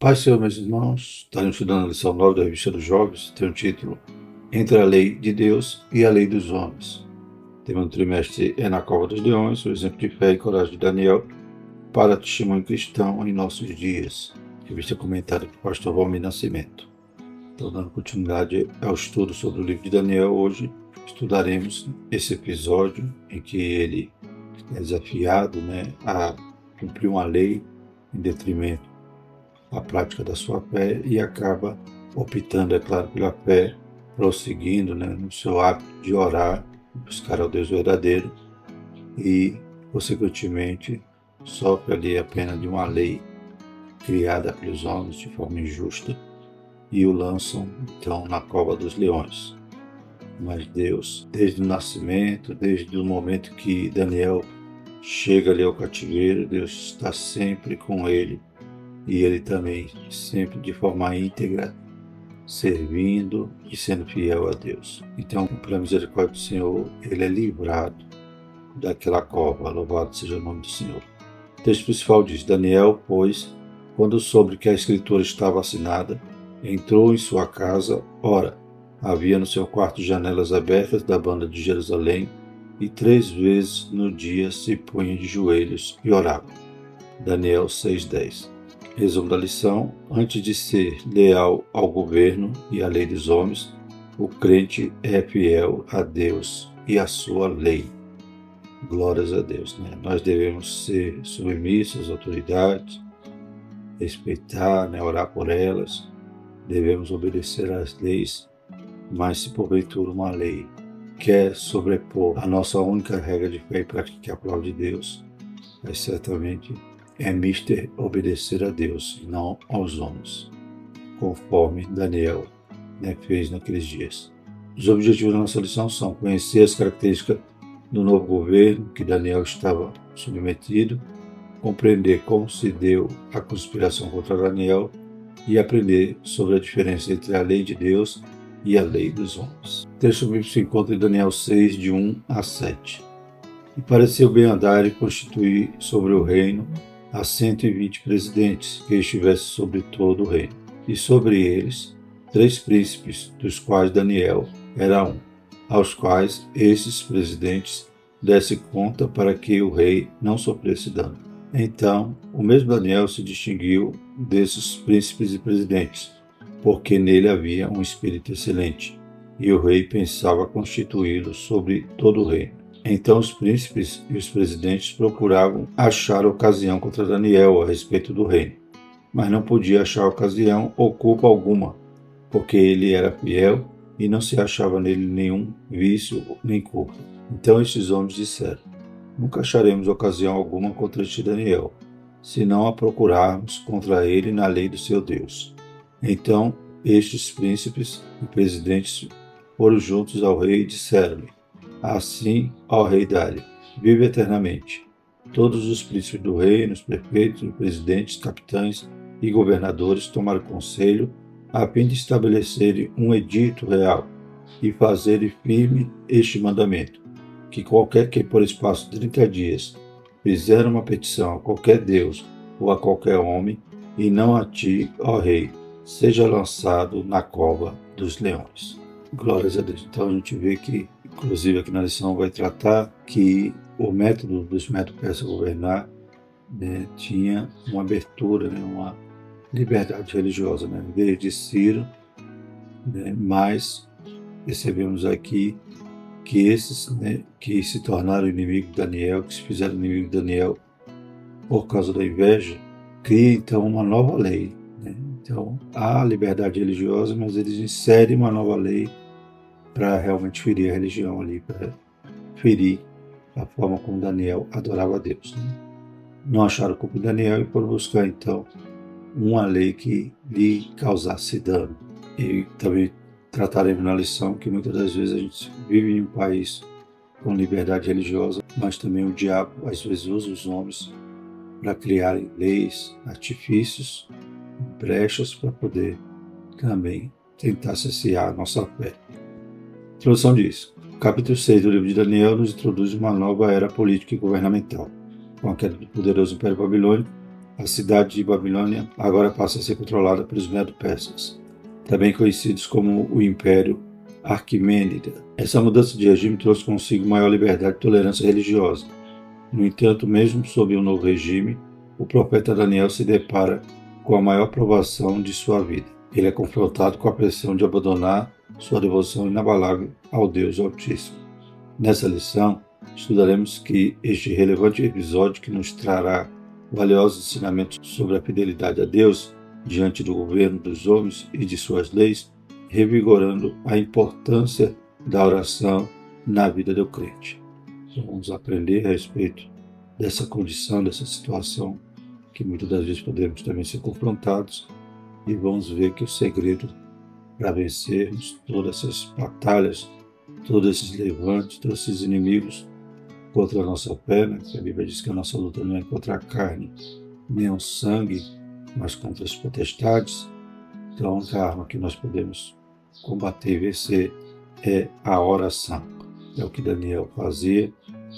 Paz, Senhor, meus irmãos. Estaremos estudando a lição 9 da Revista dos Jovens. Tem o título Entre a Lei de Deus e a Lei dos Homens. O tema do trimestre é Na Cova dos Leões, o exemplo de fé e coragem de Daniel para testemunho cristão em nossos dias. Revista comentada por pastor Valmir Nascimento. Estou dando continuidade ao estudo sobre o livro de Daniel. Hoje estudaremos esse episódio em que ele é desafiado a cumprir uma lei em detrimento a prática da sua fé e acaba optando, é claro, pela fé, prosseguindo no seu hábito de orar, buscar ao Deus verdadeiro e, consequentemente, sofre ali a pena de uma lei criada pelos homens de forma injusta e o lançam, então, na cova dos leões. Mas Deus, desde o nascimento, desde o momento que Daniel chega ali ao cativeiro, Deus está sempre com ele. E ele também, sempre de forma íntegra, servindo e sendo fiel a Deus. Então, pela misericórdia do Senhor, ele é livrado daquela cova. Louvado seja o nome do Senhor. O texto principal diz: Daniel, pois, quando soube que a escritura estava assinada, entrou em sua casa. Ora, havia no seu quarto janelas abertas da banda de Jerusalém, e 3 vezes no dia se punha de joelhos e orava. Daniel 6:10. Resumo da lição: antes de ser leal ao governo e à lei dos homens, o crente é fiel a Deus e à sua lei. Glórias a Deus. Nós devemos ser submissos às autoridades, respeitar, orar por elas, devemos obedecer às leis, mas se porventura uma lei quer sobrepor a nossa única regra de fé e prática, que é a palavra de Deus, mas certamente é mister obedecer a Deus e não aos homens, conforme Daniel fez naqueles dias. Os objetivos da nossa lição são conhecer as características do novo governo que Daniel estava submetido, compreender como se deu a conspiração contra Daniel e aprender sobre a diferença entre a lei de Deus e a lei dos homens. O texto bíblico se encontra em Daniel 6, de 1 a 7. E pareceu bem andar e constituir sobre o reino a 120 presidentes que estivessem sobre todo o reino, e sobre eles 3 príncipes, dos quais Daniel era um, aos quais esses presidentes dessem conta para que o rei não sofresse dano. Então, o mesmo Daniel se distinguiu desses príncipes e presidentes, porque nele havia um espírito excelente, e o rei pensava constituí-lo sobre todo o reino. Então os príncipes e os presidentes procuravam achar ocasião contra Daniel a respeito do reino, mas não podia achar ocasião ou culpa alguma, porque ele era fiel e não se achava nele nenhum vício nem culpa. Então estes homens disseram: nunca acharemos ocasião alguma contra este Daniel, se não a procurarmos contra ele na lei do seu Deus. Então estes príncipes e presidentes foram juntos ao rei e disseram-lhe: assim, ó rei Dário, vive eternamente. Todos os príncipes do reino, os prefeitos, os presidentes, capitães e governadores tomaram conselho a fim de estabelecerem um edito real e fazerem firme este mandamento, que qualquer que por espaço de 30 dias fizer uma petição a qualquer Deus ou a qualquer homem, e não a ti, ó rei, seja lançado na cova dos leões. Glórias a Deus. Então a gente vê que, inclusive aqui na lição, vai tratar que o método dos métodos persas governar tinha uma abertura, uma liberdade religiosa, desde Ciro, mas percebemos aqui que esses que se tornaram inimigos de Daniel, que se fizeram inimigos de Daniel por causa da inveja, cria então uma nova lei. Então há liberdade religiosa, mas eles inserem uma nova lei para realmente ferir a religião ali, para ferir a forma como Daniel adorava a Deus. Não acharam culpa de Daniel e foram buscar então uma lei que lhe causasse dano. E também trataremos na lição que muitas das vezes a gente vive em um país com liberdade religiosa, mas também o diabo às vezes usa os homens para criarem leis, artifícios, brechas para poder também tentar saciar a nossa fé. A introdução diz: o capítulo 6 do livro de Daniel nos introduz uma nova era política e governamental. Com a queda do poderoso Império Babilônico, A cidade de Babilônia agora passa a ser controlada pelos Medo-Persas, também conhecidos como o Império Aquimênida. Essa mudança de regime trouxe consigo maior liberdade e tolerância religiosa. No entanto, mesmo sob o novo regime, o profeta Daniel se depara com a maior provação de sua vida. Ele é confrontado com a pressão de abandonar sua devoção inabalável ao Deus Altíssimo. Nessa lição, estudaremos que este relevante episódio que nos trará valiosos ensinamentos sobre a fidelidade a Deus diante do governo dos homens e de suas leis, revigorando a importância da oração na vida do crente. Então, vamos aprender a respeito dessa condição, dessa situação, que muitas das vezes podemos também ser confrontados, e vamos ver que o segredo para vencermos todas essas batalhas, todos esses levantes, todos esses inimigos contra a nossa fé, né? A Bíblia diz que a nossa luta não é contra a carne, nem o sangue, mas contra as potestades. Então, a única arma que nós podemos combater e vencer é a oração. É o que Daniel fazia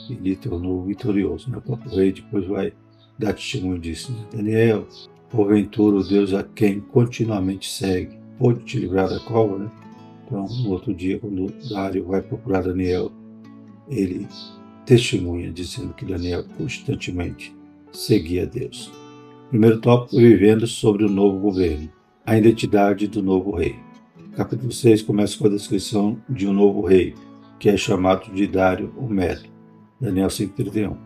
e lhe tornou vitorioso. O próprio rei depois vai dar testemunho disso. Daniel, porventura o Deus a quem continuamente segue, pode te livrar da cova, né? Então, no outro dia, quando Dário vai procurar Daniel, ele testemunha dizendo que Daniel constantemente seguia Deus. Primeiro tópico, vivendo sobre o novo governo, a identidade do novo rei. Capítulo 6 começa com a descrição de um novo rei, que é chamado de Dário o Medo. Daniel 5,31.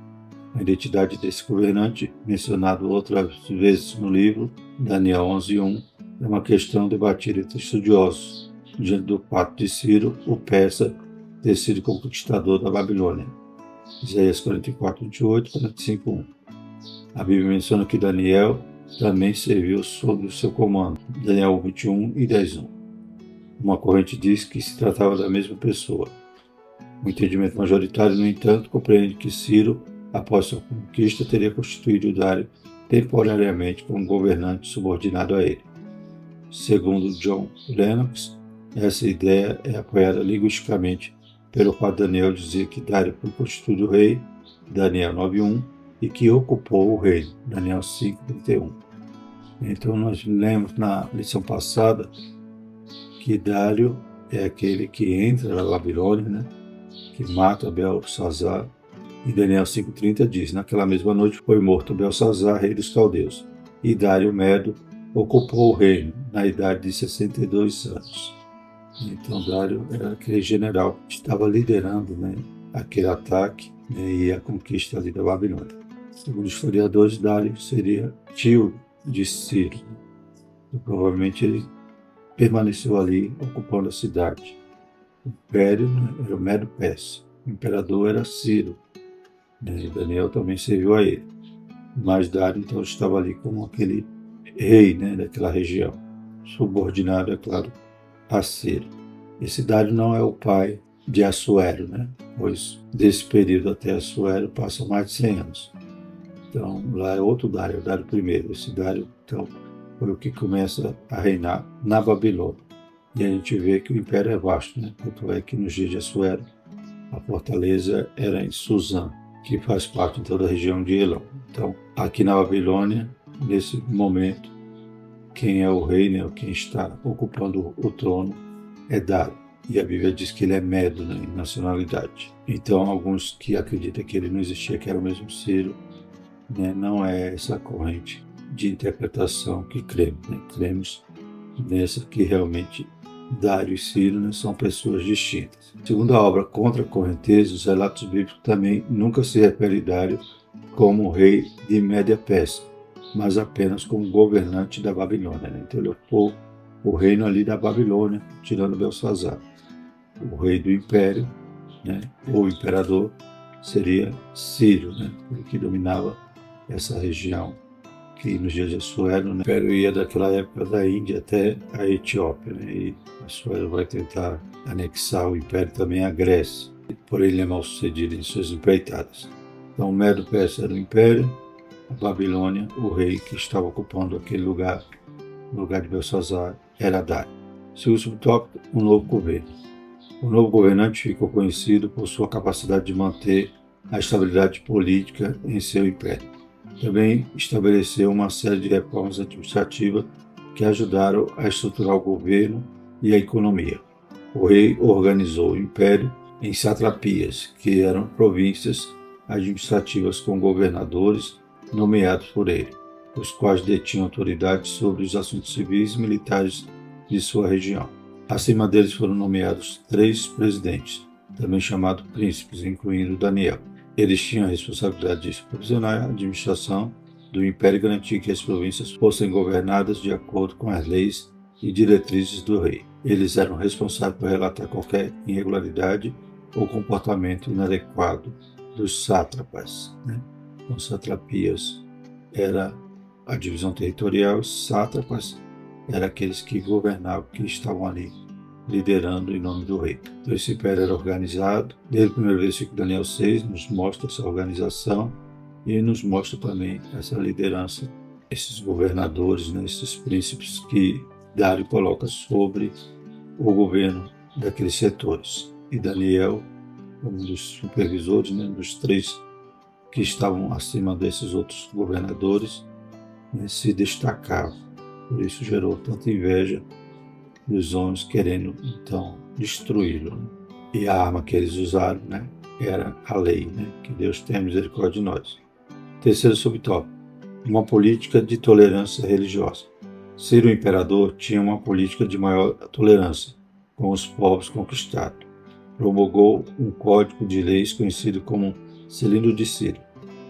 A identidade desse governante, mencionado outras vezes no livro, Daniel 11,1, é uma questão debatida entre estudiosos, diante do fato de Ciro, o persa, ter sido conquistador da Babilônia. Isaías 44:28, 45:1. A Bíblia menciona que Daniel também serviu sob o seu comando, Daniel 21 e 10:1. Uma corrente diz que se tratava da mesma pessoa. O entendimento majoritário, no entanto, compreende que Ciro, após sua conquista, teria constituído Dário temporariamente como governante subordinado a ele. Segundo John Lennox, essa ideia é apoiada linguisticamente pelo fato de Daniel dizer que Dário foi constituído rei, Daniel 9:1, e que ocupou o reino, Daniel 5:31. Então nós lemos na lição passada que Dário é aquele que entra na Babilônia, né, que mata Belsazar, e Daniel 5:30 diz: naquela mesma noite foi morto Belsazar, rei dos caldeus, e Dário Medo ocupou o reino na idade de 62 anos. Então Dário era aquele general que estava liderando, né, aquele ataque, né, e a conquista ali da Babilônia. Segundo os historiadores, Dário seria tio de Ciro. E provavelmente ele permaneceu ali ocupando a cidade. O império, né, era o Medo-Persa. O imperador era Ciro, né, e Daniel também serviu a ele. Mas Dário então estava ali como aquele rei, né, daquela região, subordinado, é claro, a Ciro. Esse Dário não é o pai de Assuero, né, pois desse período até Assuero passam mais de 100 anos. Então lá é outro Dário, o Dário I. Esse Dário então foi o que começa a reinar na Babilônia. E a gente vê que o império é vasto, né? Tanto é que nos dias de Assuero, a fortaleza era em Suzã, que faz parte então da região de Elão. Então, aqui na Babilônia, nesse momento, quem é o rei, né, quem está ocupando o trono é Dário. E a Bíblia diz que ele é medo, né, em nacionalidade. Então, alguns que acreditam que ele não existia, que era o mesmo Ciro, né, não é essa corrente de interpretação que cremos. Né? Cremos nessa que realmente Dário e Ciro, né, são pessoas distintas. Segundo a obra Contra a Correnteza, os relatos bíblicos também nunca se referem a Dário como rei de Média Pérsia, mas apenas como governante da Babilônia. Né? Então ele ocupou o reino ali da Babilônia, tirando Belsazar. O rei do império, né, ou imperador, seria Ciro, né, que dominava essa região, que nos dias de Assuero, né, o império ia daquela época da Índia até a Etiópia, né, e Assuero vai tentar anexar o império também à Grécia, porém ele é mal sucedido em suas empreitadas. Então o Medo-Persa era o império, a Babilônia, o rei que estava ocupando aquele lugar, no lugar de Belsazar, era Dário. Segundo subtópico, o novo governo. O novo governante ficou conhecido por sua capacidade de manter a estabilidade política em seu império. Também estabeleceu uma série de reformas administrativas que ajudaram a estruturar o governo e a economia. O rei organizou o império em satrapias, que eram províncias administrativas com governadores nomeados por ele, os quais detinham autoridade sobre os assuntos civis e militares de sua região. Acima deles foram nomeados 3 presidentes, também chamados príncipes, incluindo Daniel. Eles tinham a responsabilidade de supervisionar a administração do império e garantir que as províncias fossem governadas de acordo com as leis e diretrizes do rei. Eles eram responsáveis por relatar qualquer irregularidade ou comportamento inadequado dos sátrapas. Então, satrapias era a divisão territorial, os sátrapas eram aqueles que governavam, que estavam ali liderando em nome do rei. Então, esse império era organizado. Desde o primeiro versículo de Daniel 6 nos mostra essa organização e nos mostra também essa liderança, esses governadores, esses príncipes que Dário coloca sobre o governo daqueles setores. E Daniel, um dos supervisores, dos 3 que estavam acima desses outros governadores, se destacava. Por isso gerou tanta inveja dos homens querendo, então, destruí-lo. E a arma que eles usaram era a lei, que Deus tenha misericórdia de nós. Terceiro subtópico, uma política de tolerância religiosa. Ciro, o imperador, tinha uma política de maior tolerância com os povos conquistados. Promulgou um código de leis conhecido como Cilindro de Ciro,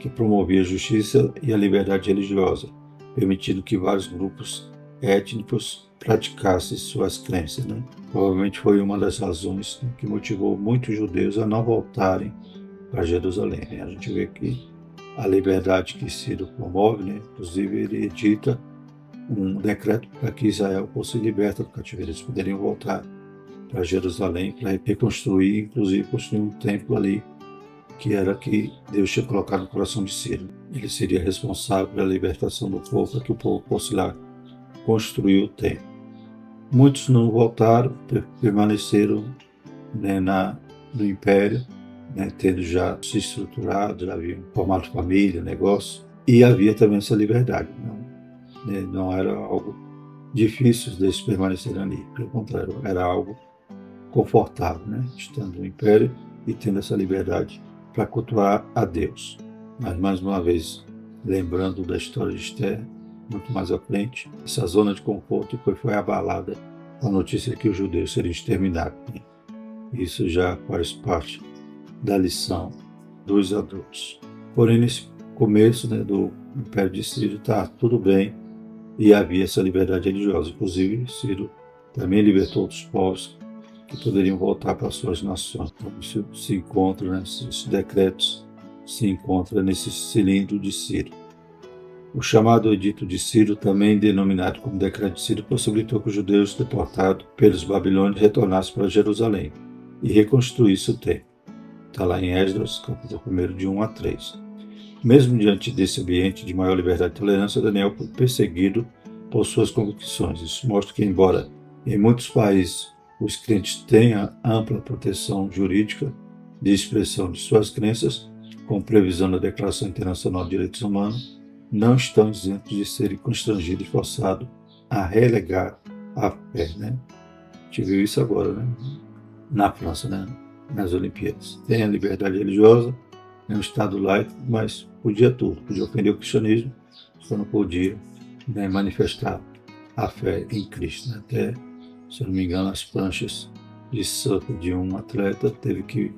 que promovia a justiça e a liberdade religiosa, permitindo que vários grupos étnicos praticassem suas crenças. Provavelmente foi uma das razões que motivou muitos judeus a não voltarem para Jerusalém. A gente vê que a liberdade que Ciro promove, inclusive ele edita um decreto para que Israel fosse liberta do cativeiro. Eles poderiam voltar para Jerusalém para reconstruir, inclusive construir um templo ali, que era que Deus tinha colocado no coração de Ciro. Ele seria responsável pela libertação do povo, para que o povo fosse lá construir o templo. Muitos não voltaram, permaneceram no império, tendo já se estruturado, já haviam formado família, negócio, e havia também essa liberdade. Não era algo difícil deles permanecerem ali, pelo contrário, era algo confortável, estando no império e tendo essa liberdade para cultuar a Deus. Mas, mais uma vez, lembrando da história de Esther, muito mais à frente, essa zona de conforto foi abalada com a notícia de que os judeus seriam exterminados. Isso já faz parte da lição dos adultos. Porém, nesse começo do Império de Ciro, está tudo bem e havia essa liberdade religiosa. Inclusive, Ciro também libertou outros povos que poderiam voltar para suas nações. Então, isso se encontra, esses decretos se encontram nesse cilindro de Ciro. O chamado Edito de Ciro, também denominado como Decreto de Ciro, possibilitou que os judeus deportados pelos babilônios retornassem para Jerusalém e reconstruíssem o templo. Está lá em Esdras, capítulo 1, de 1 a 3. Mesmo diante desse ambiente de maior liberdade e tolerância, Daniel foi perseguido por suas convicções. Isso mostra que, embora em muitos países os crentes tenham ampla proteção jurídica de expressão de suas crenças, com previsão da Declaração Internacional de Direitos Humanos, não estão isentos de serem constrangidos e forçados a relegar a fé. A gente viu isso agora, na França, nas Olimpíadas. Tem a liberdade religiosa, é um Estado laico, mas podia tudo. Podia ofender o cristianismo, só não podia manifestar a fé em Cristo. Até, se eu não me engano, as pranchas de surf de um atleta teve que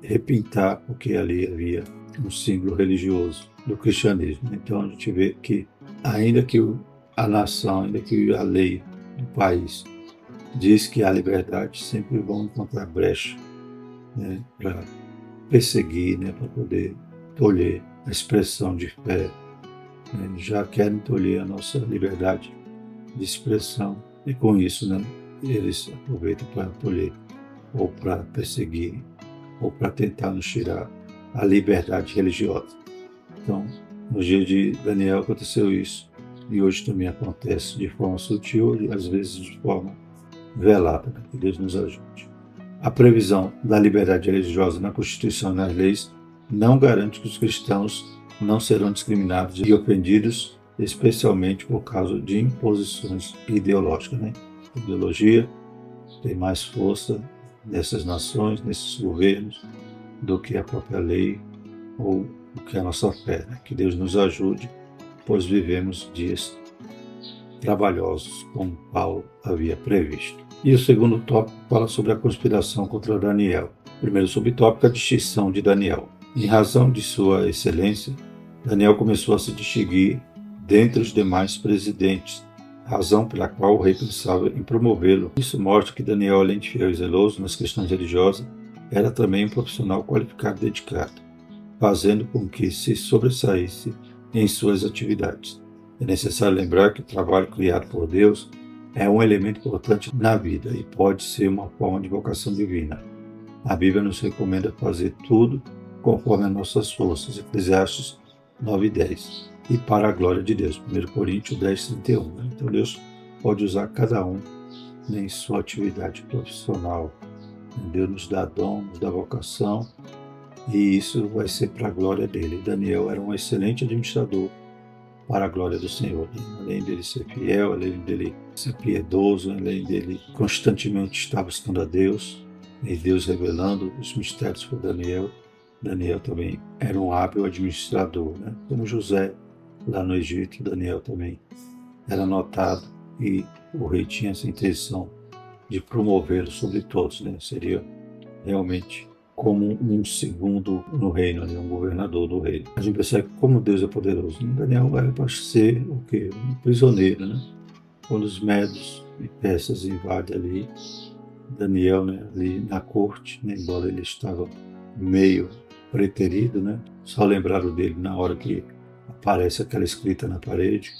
repintar, porque ali havia um símbolo religioso do cristianismo. Então a gente vê que, ainda que a nação, ainda que a lei do país diz que há liberdade, sempre vão encontrar brecha para perseguir, para poder tolher a expressão de fé. Já querem tolher a nossa liberdade de expressão e com isso eles aproveitam para tolher ou para perseguir ou para tentar nos tirar a liberdade religiosa. Então, no dia de Daniel aconteceu isso e hoje também acontece de forma sutil e às vezes de forma velada. Que Deus nos ajude. A previsão da liberdade religiosa na Constituição e nas leis não garante que os cristãos não serão discriminados e ofendidos, especialmente por causa de imposições ideológicas. A ideologia tem mais força nessas nações, nesses governos, do que a própria lei ou do que a nossa fé. Que Deus nos ajude, pois vivemos dias trabalhosos, como Paulo havia previsto. E o segundo tópico fala sobre a conspiração contra Daniel. O primeiro subtópico é a distinção de Daniel. Em razão de sua excelência, Daniel começou a se distinguir dentre os demais presidentes, razão pela qual o rei pensava em promovê-lo. Isso mostra que Daniel, além de fiel e zeloso nas questões religiosas, era também um profissional qualificado e dedicado, fazendo com que se sobressaísse em suas atividades. É necessário lembrar que o trabalho criado por Deus é um elemento importante na vida e pode ser uma forma de vocação divina. A Bíblia nos recomenda fazer tudo conforme as nossas forças, Eclesiastes 9:10, e para a glória de Deus, 1 Coríntios 10:31. Então Deus pode usar cada um em sua atividade profissional. Deus nos dá dom, nos dá vocação, e isso vai ser para a glória dele. Daniel era um excelente administrador para a glória do Senhor. Além dele ser fiel, além dele ser piedoso, além dele constantemente estar buscando a Deus, e Deus revelando os mistérios para Daniel. Daniel também era um hábil administrador, Como José, lá no Egito, Daniel também era notado e o rei tinha essa intenção de promovê-lo sobre todos, Seria realmente como um segundo no reino, um governador do reino. A gente percebe como Deus é poderoso. Daniel vai para ser o quê? Um prisioneiro, Quando os medos e persas invadem ali, Daniel, ali na corte, embora ele estava meio preterido, só lembraram dele na hora que aparece aquela escrita na parede.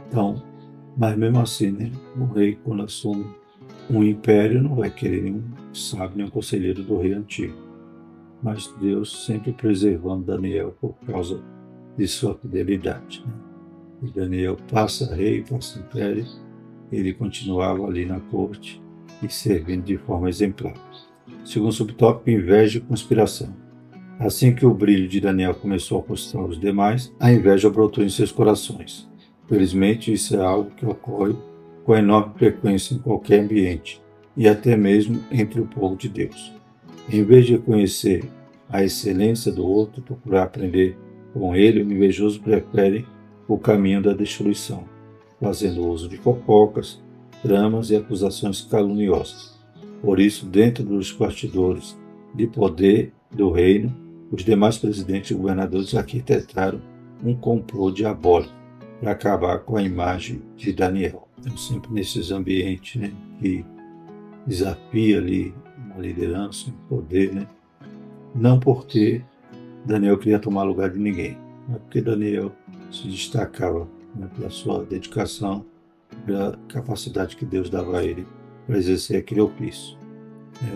Então, mas mesmo assim, o rei, quando assume um império, não vai querer nenhum sábio, nenhum conselheiro do rei antigo. Mas Deus sempre preservando Daniel por causa de sua fidelidade. E Daniel passa rei, passa império, ele continuava ali na corte e servindo de forma exemplar. Segundo subtópico, inveja e conspiração. Assim que o brilho de Daniel começou a frustrar os demais, a inveja brotou em seus corações. Felizmente, isso é algo que ocorre com enorme frequência em qualquer ambiente, e até mesmo entre o povo de Deus. Em vez de conhecer a excelência do outro, procurar aprender com ele, o invejoso prefere o caminho da destruição, fazendo uso de fofocas, tramas e acusações caluniosas. Por isso, dentro dos bastidores de poder do reino, os demais presidentes e governadores arquitetaram um complô diabólico para acabar com a imagem de Daniel. Então, sempre nesses ambientes que desafia ali uma liderança, um poder, não porque Daniel queria tomar lugar de ninguém, mas porque Daniel se destacava pela sua dedicação, pela capacidade que Deus dava a ele para exercer aquele ofício.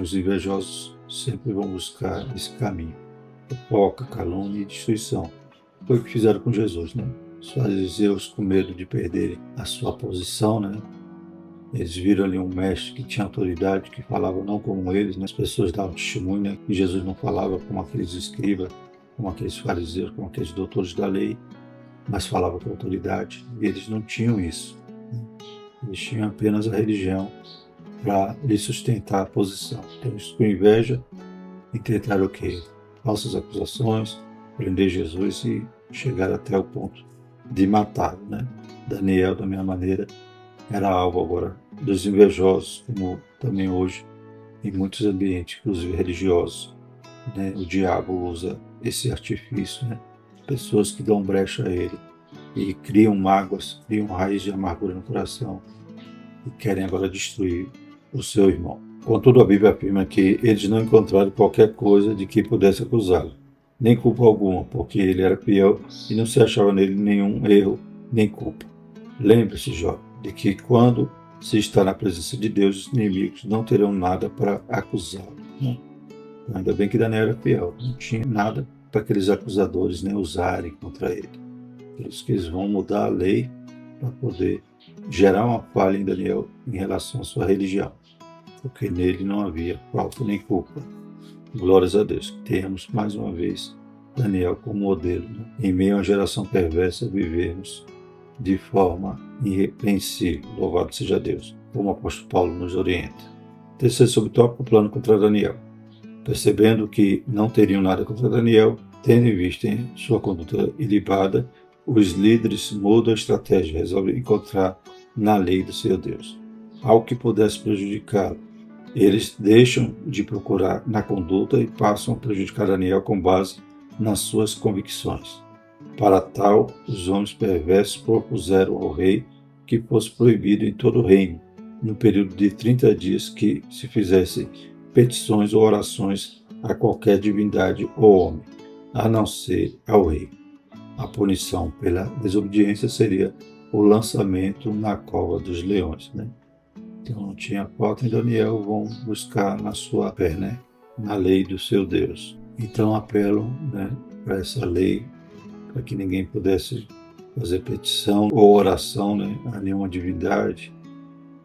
Os invejosos sempre vão buscar esse caminho, fofoca, calúnia e destruição. Foi o que fizeram com Jesus, Os fariseus, com medo de perderem a sua posição, Eles viram ali um mestre que tinha autoridade, que falava não como eles, As pessoas davam testemunho, que Jesus não falava como aqueles escribas, como aqueles fariseus, como aqueles doutores da lei, mas falava com autoridade. E eles não tinham isso. Eles tinham apenas a religião para lhe sustentar a posição. Então, isso com inveja, e tentaram o quê? Falsas acusações, prender Jesus e chegar até o ponto de matá-lo, Daniel, da mesma maneira, era alvo agora dos invejosos, como também hoje em muitos ambientes, inclusive religiosos, O diabo usa esse artifício, Pessoas que dão brecha a ele e criam mágoas, criam raiz de amargura no coração e querem agora destruir o seu irmão. Contudo, a Bíblia afirma que eles não encontraram qualquer coisa de que pudesse acusá-lo, nem culpa alguma, porque ele era fiel e não se achava nele nenhum erro nem culpa. Lembre-se, jovem, de que quando se está na presença de Deus, os inimigos não terão nada para acusá-lo. Ainda bem que Daniel era fiel, não tinha nada para aqueles acusadores usarem contra ele. Por isso que eles vão mudar a lei para poder gerar uma falha em Daniel em relação à sua religião, porque nele não havia falta nem culpa. Glórias a Deus. Temos mais uma vez Daniel como modelo, né? Em meio a uma geração perversa, vivemos de forma irrepreensível. Louvado seja Deus, como o apóstolo Paulo nos orienta. Terceiro subtópico, o plano contra Daniel. Percebendo que não teriam nada contra Daniel, tendo em vista em sua conduta ilibada, os líderes mudam a estratégia, resolvem encontrar na lei do seu Deus algo que pudesse prejudicá-lo. Eles deixam de procurar na conduta e passam a prejudicar Daniel com base nas suas convicções. Para tal, os homens perversos propuseram ao rei que fosse proibido em todo o reino, no período de 30 dias, que se fizessem petições ou orações a qualquer divindade ou homem, a não ser ao rei. A punição pela desobediência seria o lançamento na cova dos leões, né? Então, tinha falta em Daniel, vão buscar na sua fé, né? Na lei do seu Deus. Então, apelam, né, para essa lei, para que ninguém pudesse fazer petição ou oração, né, a nenhuma divindade,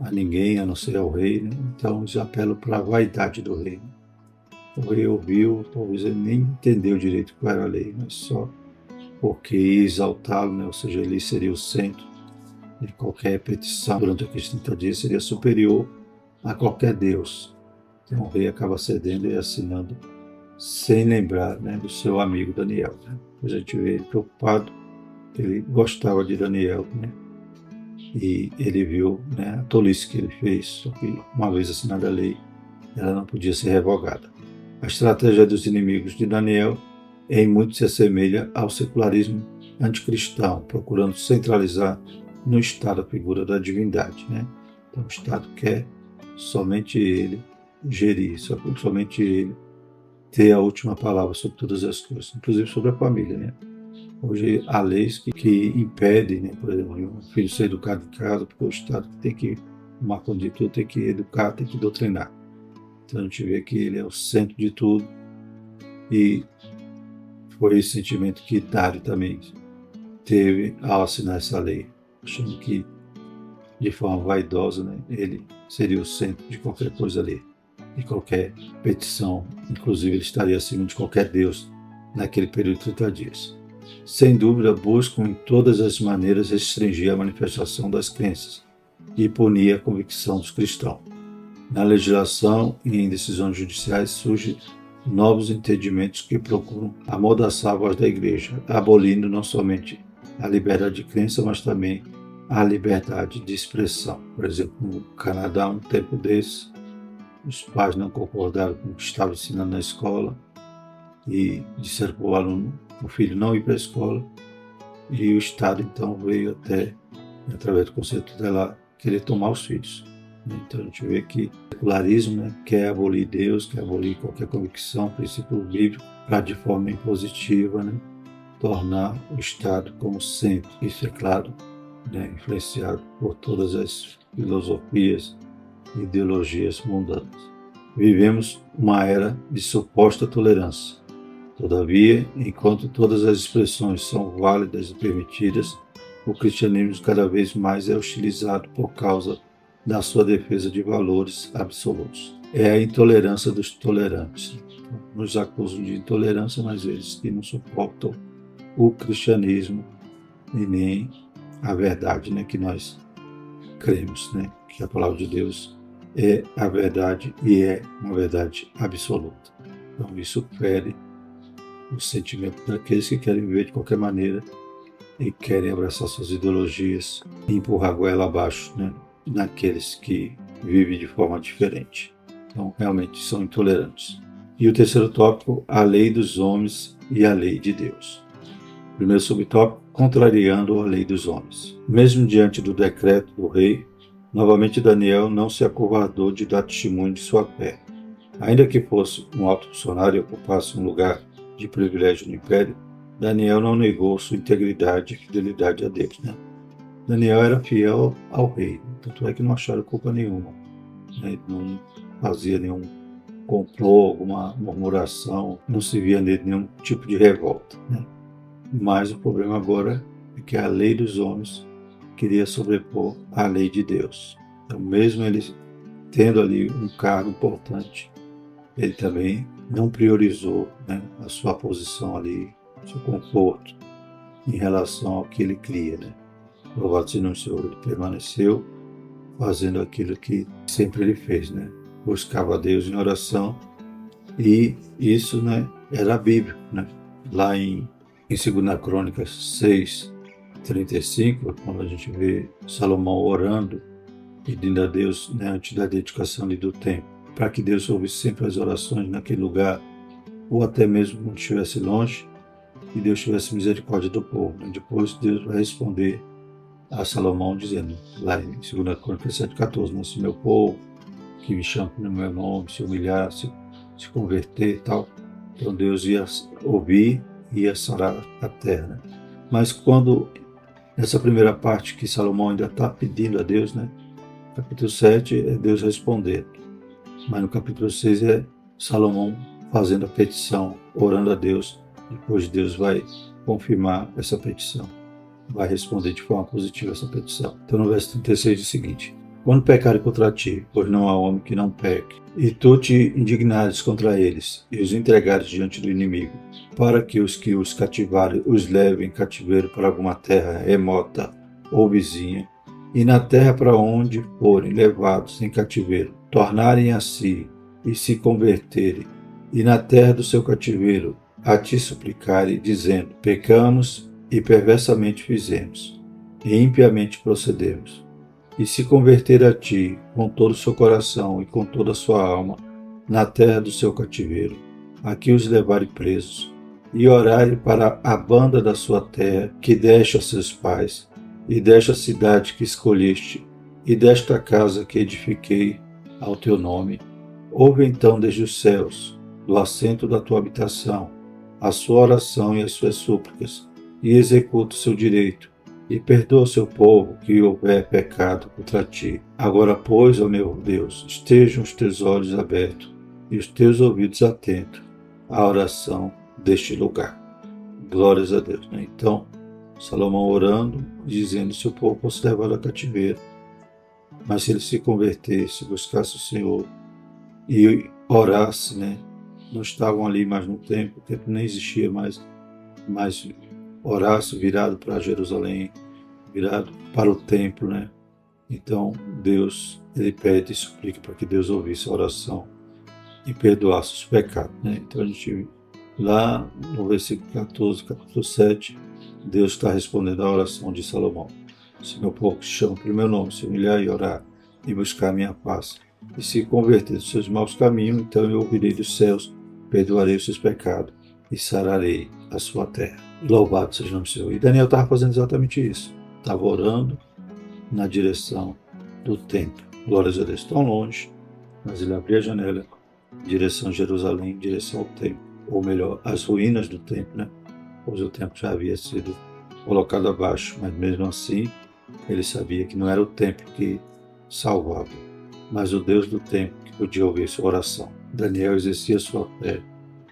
a ninguém, a não ser ao rei, né? Então, eles apelam para a vaidade do rei. O rei ouviu, talvez ele nem entendeu direito qual era a lei, mas só porque ia exaltá-lo, né? Ou seja, ele seria o centro de qualquer petição durante aqueles 30 dias, seria superior a qualquer Deus. Então o rei acaba cedendo e assinando sem lembrar, né, do seu amigo Daniel. Né? Depois a gente vê ele preocupado, ele gostava de Daniel, né? E ele viu, né, a tolice que ele fez, só que uma vez assinada a lei, ela não podia ser revogada. A estratégia dos inimigos de Daniel em muito se assemelha ao secularismo anticristão, procurando centralizar no Estado a figura da divindade, né? Então o Estado quer somente ele gerir, somente ele ter a última palavra sobre todas as coisas, inclusive sobre a família, né? Hoje há leis que impedem, né, por exemplo, um filho ser educado em casa, porque o Estado tem que tomar conta de tudo, tem que educar, tem que doutrinar. Então a gente vê que ele é o centro de tudo e foi esse sentimento que Dário também teve ao assinar essa lei, achando que, de forma vaidosa, né, ele seria o centro de qualquer coisa ali, de qualquer petição, inclusive ele estaria acima de qualquer Deus naquele período de 30 dias. Sem dúvida, buscam em todas as maneiras restringir a manifestação das crenças e punir a convicção dos cristãos. Na legislação e em decisões judiciais surgem novos entendimentos que procuram amordaçar a voz da Igreja, abolindo não somente a liberdade de crença, mas também a liberdade de expressão. Por exemplo, no Canadá, um tempo desse, os pais não concordaram com o que estava ensinando na escola e disseram para o aluno, o filho, não ir para a escola, e o Estado então veio até, através do Conselho Tutelar, querer tomar os filhos. Então a gente vê que o secularismo, né, quer abolir Deus, quer abolir qualquer convicção, princípio bíblico, para de forma impositiva, né, tornar o Estado como centro. Isso é claro, né, influenciado por todas as filosofias e ideologias mundanas. Vivemos uma era de suposta tolerância. Todavia, enquanto todas as expressões são válidas e permitidas, o cristianismo cada vez mais é hostilizado por causa da sua defesa de valores absolutos. É a intolerância dos tolerantes. Nos acusam de intolerância, mas eles que não suportam o cristianismo e nem a verdade, né, que nós cremos, né, que a palavra de Deus é a verdade e é uma verdade absoluta. Então isso fere o sentimento daqueles que querem viver de qualquer maneira e querem abraçar suas ideologias e empurrar a goela abaixo, né, naqueles que vivem de forma diferente. Então, realmente são intolerantes. E o terceiro tópico, a lei dos homens e a lei de Deus. Primeiro subtópico, contrariando a lei dos homens. Mesmo diante do decreto do rei, novamente Daniel não se acovardou de dar testemunho de sua fé. Ainda que fosse um alto funcionário e ocupasse um lugar de privilégio no império, Daniel não negou sua integridade e fidelidade a Deus, né? Daniel era fiel ao rei, tanto é que não acharam culpa nenhuma, né? Ele não fazia nenhum complô, alguma murmuração, não se via nele nenhum tipo de revolta, né? Mas o problema agora é que a lei dos homens queria sobrepor a lei de Deus. Então, mesmo ele tendo ali um cargo importante, ele também não priorizou, né, a sua posição ali seu conforto em relação ao que ele cria, né? Louvado seja o Senhor, ele permaneceu fazendo aquilo que sempre ele fez, né? Buscava a Deus em oração, e isso, né, era bíblico, né? Lá em 2 Crônicas 6:35, quando a gente vê Salomão orando, pedindo a Deus, né, antes da dedicação ali do templo, para que Deus ouvisse sempre as orações naquele lugar, ou até mesmo quando estivesse longe, e Deus tivesse misericórdia do povo. Depois Deus vai responder a Salomão dizendo, lá em 2 Crônicas 7:14, né, se meu povo, que me chama pelo meu nome, se humilhar, se converter e tal, então Deus ia ouvir e ia sarar a terra, né? Mas quando, nessa primeira parte que Salomão ainda está pedindo a Deus, né? Capítulo 7 é Deus respondendo, mas no capítulo 6 é Salomão fazendo a petição, orando a Deus, depois Deus vai confirmar essa petição, vai responder de forma positiva essa petição. Então no verso 36 diz o seguinte: quando pecarem contra ti, pois não há homem que não peque, e tu te indignares contra eles, e os entregares diante do inimigo, para que os cativarem os levem em cativeiro para alguma terra remota ou vizinha, e na terra para onde forem levados em cativeiro, tornarem a si e se converterem, e na terra do seu cativeiro a ti suplicarem, dizendo, pecamos e perversamente fizemos, e impiamente procedemos, e se converter a ti com todo o seu coração e com toda a sua alma, na terra do seu cativeiro, aqui os levarem presos, e orarem para a banda da sua terra, que deste a seus pais, e desta cidade que escolheste, e desta casa que edifiquei ao teu nome, ouve então desde os céus, do assento da tua habitação, a sua oração e as suas súplicas, e executa o seu direito, e perdoa o seu povo que houver pecado contra ti. Agora, pois, ó meu Deus, estejam os teus olhos abertos e os teus ouvidos atentos à oração deste lugar. Glórias a Deus, né? Então, Salomão orando, dizendo se o povo fosse levado a cativeiro, mas se ele se convertesse, buscasse o Senhor e orasse, né? Não estavam ali mais no templo, o templo nem existia mais, mas orasse virado para Jerusalém, virado para o templo, né? Então Deus, ele pede e suplica para que Deus ouvisse a oração e perdoasse os pecados, né? Então a gente, lá no versículo 14, capítulo 7, Deus está respondendo à oração de Salomão. Se meu povo que se chama pelo meu nome se humilhar e orar e buscar a minha paz e se converter dos seus maus caminhos, então eu ouvirei dos céus, perdoarei os seus pecados e sararei a sua terra. Louvado seja o nome do Senhor. E Daniel estava fazendo exatamente isso. Estava orando na direção do templo. Glórias a Deus. Tão longe, mas ele abria a janela em direção a Jerusalém, em direção ao templo. Ou melhor, as ruínas do templo, né? Pois o templo já havia sido colocado abaixo, mas mesmo assim ele sabia que não era o templo que salvava, mas o Deus do templo que podia ouvir sua oração. Daniel exercia sua fé,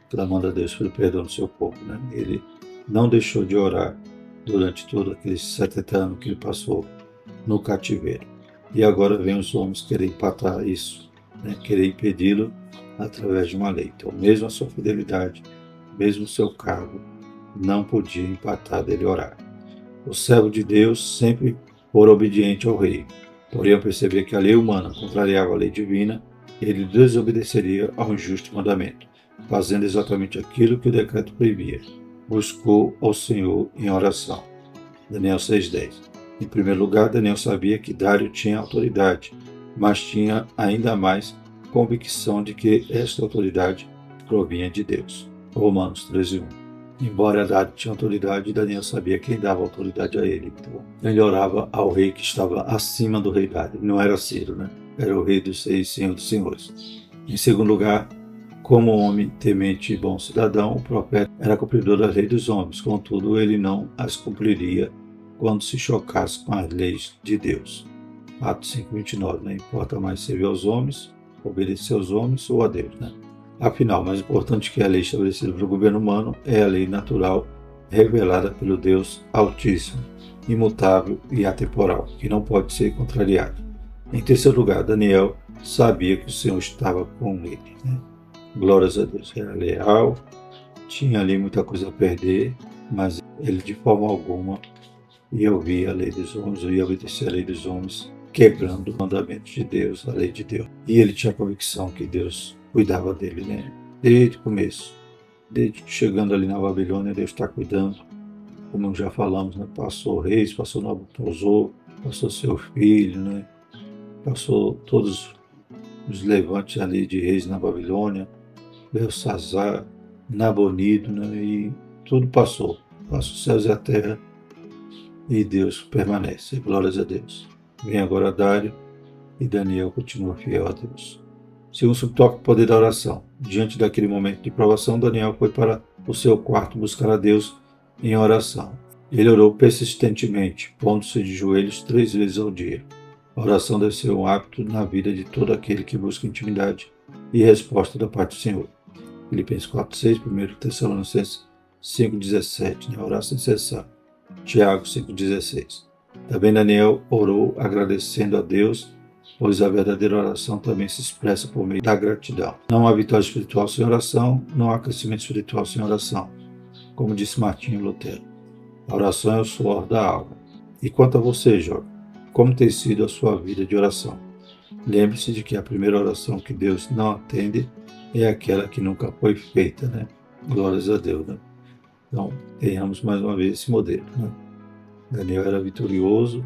clamando a Deus pelo perdão do seu povo, né? Ele não deixou de orar durante todos aqueles 70 anos que ele passou no cativeiro. E agora vem os homens querer empatar isso, né? Querer impedi-lo através de uma lei. Então, mesmo a sua fidelidade, mesmo o seu cargo, não podia empatar dele orar. O servo de Deus sempre fora obediente ao rei, porém ao perceber que a lei humana contrariava a lei divina, ele desobedeceria ao injusto mandamento, fazendo exatamente aquilo que o decreto proibia. Buscou ao Senhor em oração. Daniel 6:10. Em primeiro lugar, Daniel sabia que Dário tinha autoridade, mas tinha ainda mais convicção de que esta autoridade provinha de Deus. Romanos 13:1. Embora Dário tinha autoridade, Daniel sabia quem dava autoridade a ele. Então, ele orava ao rei que estava acima do rei Dário. Não era Ciro, né? Era o rei dos reis, senhor dos senhores. Em segundo lugar, como homem temente e bom cidadão, o profeta era cumpridor da lei dos homens, contudo ele não as cumpriria quando se chocasse com as leis de Deus. Atos 5:29, né? Importa mais servir aos homens, obedecer aos homens ou a Deus, né? Afinal, mais importante que a lei estabelecida pelo governo humano é a lei natural revelada pelo Deus Altíssimo, imutável e atemporal, que não pode ser contrariado. Em terceiro lugar, Daniel sabia que o Senhor estava com ele, né? Glórias a Deus, era leal, tinha ali muita coisa a perder, mas ele de forma alguma ia ouvir a lei dos homens, ou ia obedecer a lei dos homens, quebrando o mandamento de Deus, a lei de Deus. E ele tinha a convicção que Deus cuidava dele, né? Desde o começo. Desde chegando ali na Babilônia, Deus está cuidando. Como já falamos, né? Passou reis, passou Nabucodonosor, passou seu filho, né? Passou todos os levantes ali de reis na Babilônia, Belsazar, Nabonido, né? E tudo passou. Passa os céus e a terra e Deus permanece. Glórias a Deus. Vem agora Dário e Daniel continua fiel a Deus. Segundo subtópico, poder da oração. Diante daquele momento de provação, Daniel foi para o seu quarto buscar a Deus em oração. Ele orou persistentemente, pondo-se de joelhos 3 vezes ao dia. A oração deve ser um hábito na vida de todo aquele que busca intimidade e resposta da parte do Senhor. Filipenses 4:6, 1 Tessalonicenses 5:17, né? Orar sem cessar. Tiago 5:16. Também Daniel orou agradecendo a Deus, pois a verdadeira oração também se expressa por meio da gratidão. Não há vitória espiritual sem oração, não há crescimento espiritual sem oração. Como disse Martinho Lutero, a oração é o suor da alma. E quanto a você, jovem, como tem sido a sua vida de oração? Lembre-se de que a primeira oração que Deus não atende é aquela que nunca foi feita, né? Glórias a Deus, né? Então, tenhamos mais uma vez esse modelo, né? Daniel era vitorioso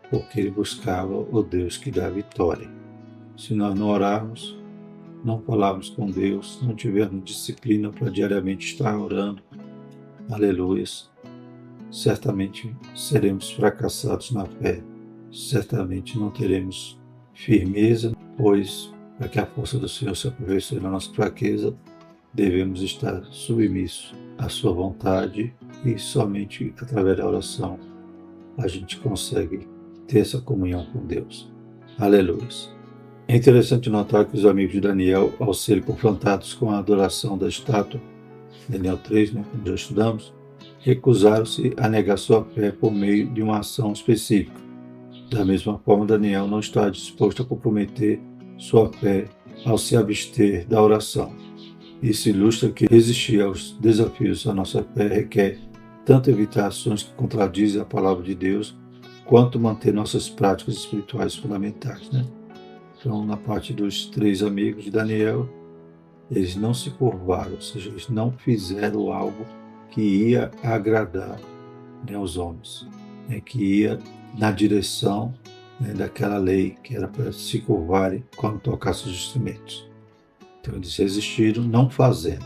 porque ele buscava o Deus que dá vitória. Se nós não orarmos, não falarmos com Deus, não tivermos disciplina para diariamente estar orando, aleluias, certamente seremos fracassados na fé. Certamente não teremos firmeza, pois para que a força do Senhor se aperfeiçoe na nossa fraqueza, devemos estar submissos à sua vontade e somente através da oração a gente consegue ter essa comunhão com Deus. Aleluia. É interessante notar que os amigos de Daniel, ao serem confrontados com a adoração da estátua, Daniel 3, né, como já estudamos, recusaram-se a negar sua fé por meio de uma ação específica. Da mesma forma, Daniel não está disposto a comprometer sua fé ao se abster da oração. Isso ilustra que resistir aos desafios da nossa fé requer tanto evitar ações que contradizem a palavra de Deus, quanto manter nossas práticas espirituais fundamentais, né? Então, na parte dos 3 amigos de Daniel, eles não se curvaram, ou seja, eles não fizeram algo que ia agradar, né, os homens, né, que ia na direção, né, daquela lei que era para se curvarem quando tocassem os instrumentos. Então, eles resistiram não fazendo.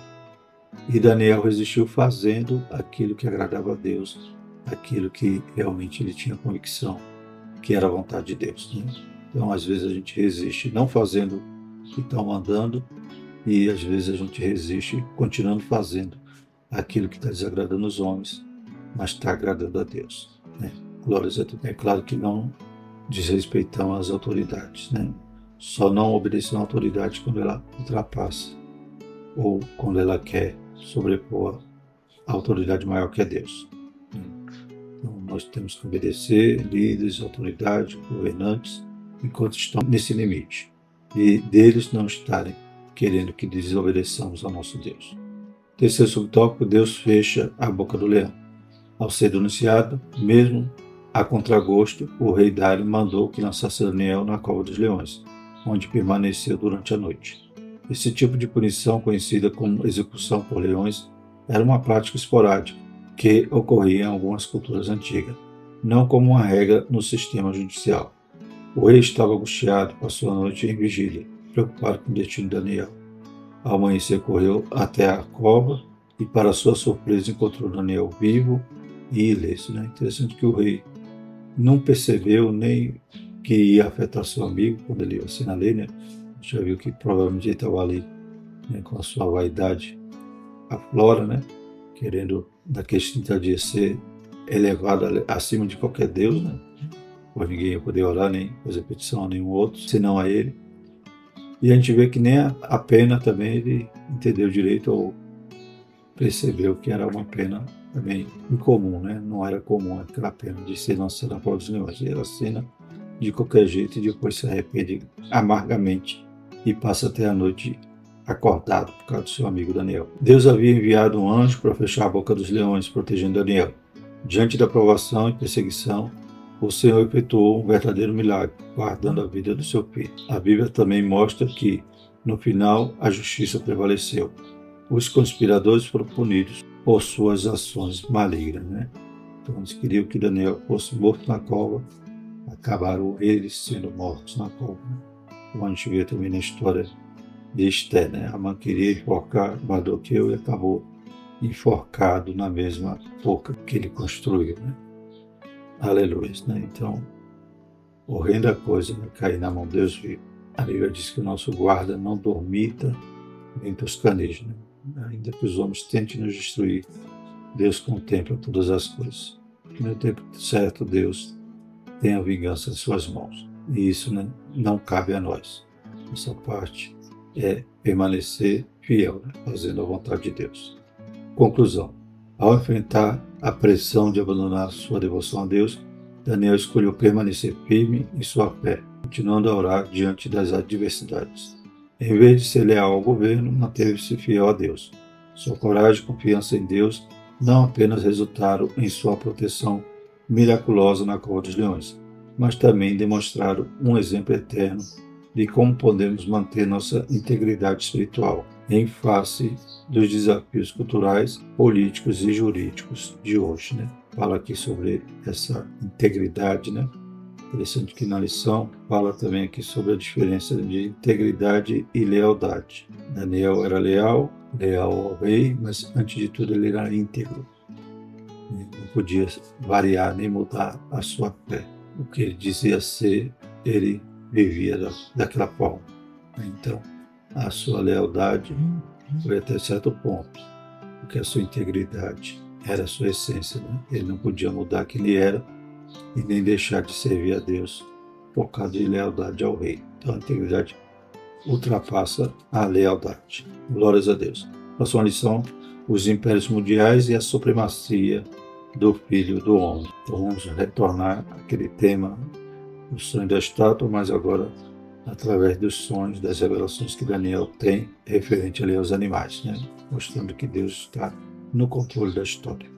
E Daniel resistiu fazendo aquilo que agradava a Deus, aquilo que realmente ele tinha convicção que era a vontade de Deus, né? Então, às vezes a gente resiste não fazendo o que estão mandando e às vezes a gente resiste continuando fazendo aquilo que está desagradando os homens, mas está agradando a Deus, né? Glórias a Deus. É claro que não desrespeitamos as autoridades, né? Só não obedecemos a autoridade quando ela ultrapassa ou quando ela quer sobrepor a autoridade maior que é Deus. Então, nós temos que obedecer líderes, autoridades, governantes, enquanto estão nesse limite, e deles não estarem querendo que desobedeçamos ao nosso Deus. Terceiro subtópico, Deus fecha a boca do leão. Ao ser denunciado, mesmo a contragosto, o rei Dário mandou que lançasse Daniel na cova dos leões, onde permaneceu durante a noite. Esse tipo de punição, conhecida como execução por leões, era uma prática esporádica que ocorria em algumas culturas antigas, não como uma regra no sistema judicial. O rei estava angustiado, passou a noite em vigília, preocupado com o destino de Daniel. Ao amanhecer, correu até a cova e, para sua surpresa, encontrou Daniel vivo e ileso. Interessante que o rei não percebeu nem que ia afetar seu amigo quando ele assina a lei, né? Já viu que provavelmente ele estava ali, né, com a sua vaidade aflora, né? Querendo naqueles 30 dias ser elevado acima de qualquer Deus, né? Pois ninguém ia poder orar nem fazer petição a nenhum outro, senão a ele. E a gente vê que nem a pena também ele entendeu direito ou percebeu que era uma pena também incomum, né? Não era comum aquela pena de ser lançada na prova dos leões. Ele assina de qualquer jeito e depois se arrepende amargamente e passa até a noite acordado por causa do seu amigo Daniel. Deus havia enviado um anjo para fechar a boca dos leões, protegendo Daniel. Diante da provação e perseguição, o Senhor efetuou um verdadeiro milagre, guardando a vida do seu filho. A Bíblia também mostra que, no final, a justiça prevaleceu. Os conspiradores foram punidos por suas ações malignas, né? Então, eles queriam que Daniel fosse morto na cova, acabaram eles sendo mortos na cova. Como a gente vê também na história de Esté, né? Amã queria enforcar Mardoqueu e acabou enforcado na mesma forca que ele construiu, né? Aleluia, né? Então, horrenda coisa, né? Cair na mão de Deus vivo. A Bíblia diz que o nosso guarda não dormita nem toscaneja, né? Ainda que os homens tentem nos destruir, Deus contempla todas as coisas. E no tempo certo, Deus tem a vingança em suas mãos. E isso, né, não cabe a nós. Nossa parte é permanecer fiel, né, fazendo a vontade de Deus. Conclusão. Ao enfrentar a pressão de abandonar sua devoção a Deus, Daniel escolheu permanecer firme em sua fé, continuando a orar diante das adversidades. Em vez de ser leal ao governo, manteve-se fiel a Deus. Sua coragem e confiança em Deus não apenas resultaram em sua proteção miraculosa na cova dos leões, mas também demonstraram um exemplo eterno de como podemos manter nossa integridade espiritual em face dos desafios culturais, políticos e jurídicos de hoje, né? Fala aqui sobre essa integridade, né? Interessante que na lição fala também aqui sobre a diferença de integridade e lealdade. Daniel era leal ao rei, mas antes de tudo ele era íntegro. Não podia variar nem mudar a sua fé. O que ele dizia ser, ele vivia daquela forma. Então, a sua lealdade foi até certo ponto, porque a sua integridade era a sua essência, né? Ele não podia mudar quem ele era e nem deixar de servir a Deus por causa de lealdade ao rei. Então, a integridade ultrapassa a lealdade. Glórias a Deus. Próxima lição: os impérios mundiais e a supremacia do Filho do Homem. Então, vamos retornar àquele tema do sonho da estátua, mas agora através dos sonhos, das revelações que Daniel tem referente ali aos animais, né? Mostrando que Deus está no controle da história.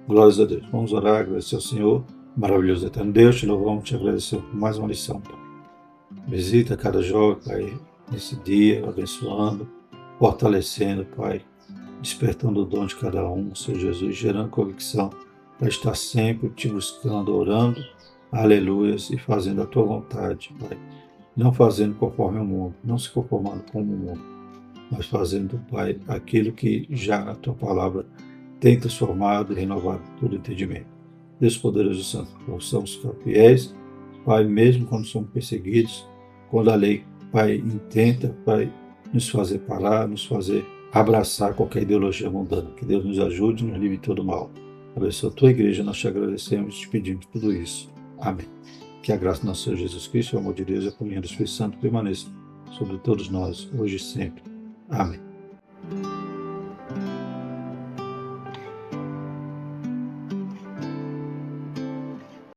Glórias a Deus. Vamos orar, agradecer ao Senhor. Maravilhoso eterno Deus, te louvamos, te agradecemos por mais uma lição, Pai. Visita cada jovem, Pai, nesse dia, abençoando, fortalecendo, Pai, despertando o dom de cada um, Senhor Jesus, gerando convicção para estar sempre te buscando, orando, aleluias, e fazendo a tua vontade, Pai. Não fazendo conforme o mundo, não se conformando com o mundo, mas fazendo, Pai, aquilo que já a tua palavra tem transformado e renovado todo entendimento. Deus poderoso e santo, possamos ficar fiéis, Pai, mesmo quando somos perseguidos, quando a lei, Pai, intenta, Pai, nos fazer parar, nos fazer abraçar qualquer ideologia mundana. Que Deus nos ajude e nos livre de todo mal. Abençoa a tua igreja, nós te agradecemos e te pedimos tudo isso. Amém. Que a graça do nosso Senhor Jesus Cristo, o amor de Deus e a comunhão do Espírito Santo permaneça sobre todos nós, hoje e sempre. Amém.